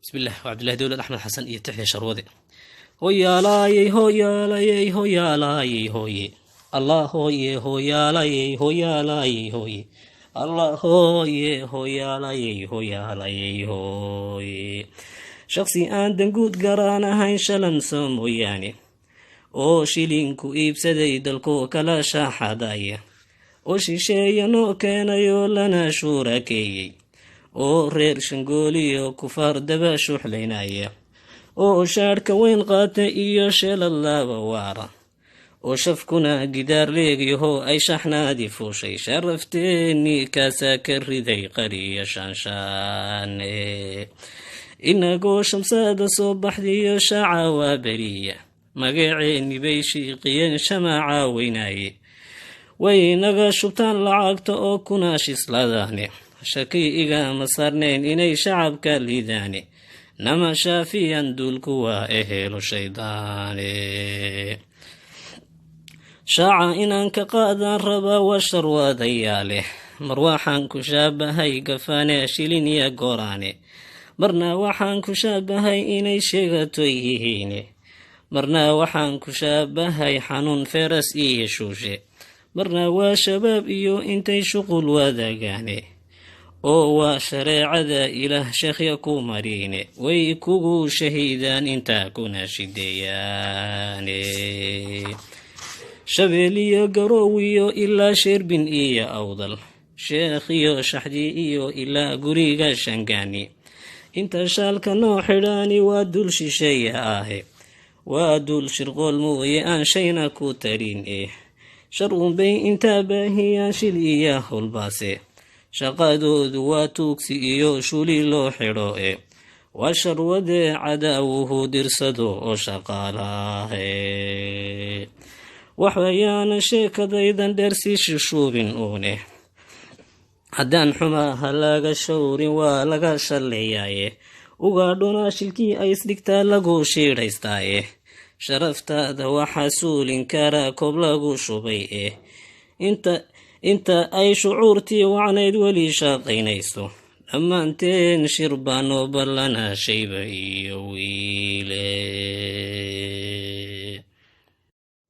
بسم الله وعبد الله دولة أحمد حسن يتحيى شروذي هويا لاي هويا لاي هويا لاي هوي الله هوي هويا لاي هويا لاي هوي الله هوي هويا لاي هويا لاي هوي شخصي آندن قود قرانا هاي شلن سموياني oo shilinku iibsaday dalkoo kala shaaxadaya oo shisheeya noo keenayoo lana shuurakeeyey oo reer shangooliyo kufaar daba shuuxlaynaya oo shaadhka weyn qaata iyo sheelad laaba waara oo shafkuna gidaar leegyahoo ay shaxnaadii fuushay sharafteenii kaasaa ka riday qariya shaanshaane inagoo shamsada soo baxdiyo shaaca waa beriya magaceeni bay shiiqiyeen shamaaca weynaaye way naga shubtaan lacagta oo kunaashisladaane shaki igama saarnayn inay shacabka liidaane nama shaafiyan duulku waa ehelo shaydaane shaaca inaan ka qaadaan rabaa waa sharwaadayaa leh mar waxaan ku shaabahay gafaane shilin iyo gooraane marna waxaan ku shaabahay inay sheegato yihiine marna waxaan ku shaabahay xanuun feras iyo shuushe marna waa shabaab iyo intay shuqul wadaagaane oo waa shareecada ilaah sheekhya ku mariine way kugu shahiidaan intaa kuna shideeyaane shabeeliyo garoowiyo ilaa sheerbin iyo awdal sheekhiyo shaxdi iyo ilaa guriga shangaani inta shaalka noo xidhaani waa dul shisheeya ahe waa dul shirqool mooye aan shayna ku tarin shar unbay intaa baahiyaan shil iyo howlbaase shaqadoodu waa tuugsi iyo shuli loo xidho waa sharwadee cadaawuhu dirsado oo shaqaalaahe waxwayaana sheekadaydan dheer sii shishuubin uune haddaan xumaaha laga shawrin waa laga shalleeyaaye ugaadhuna shilkii ay isdhigtaa lagu shiidhaystaaye sharaftaada waxaa suulin karaa koob lagu shubay inta ay shucuurtii wacnayd weli shaqaynayso dhammaanteen shir baanoo ballana shayba iyo wiile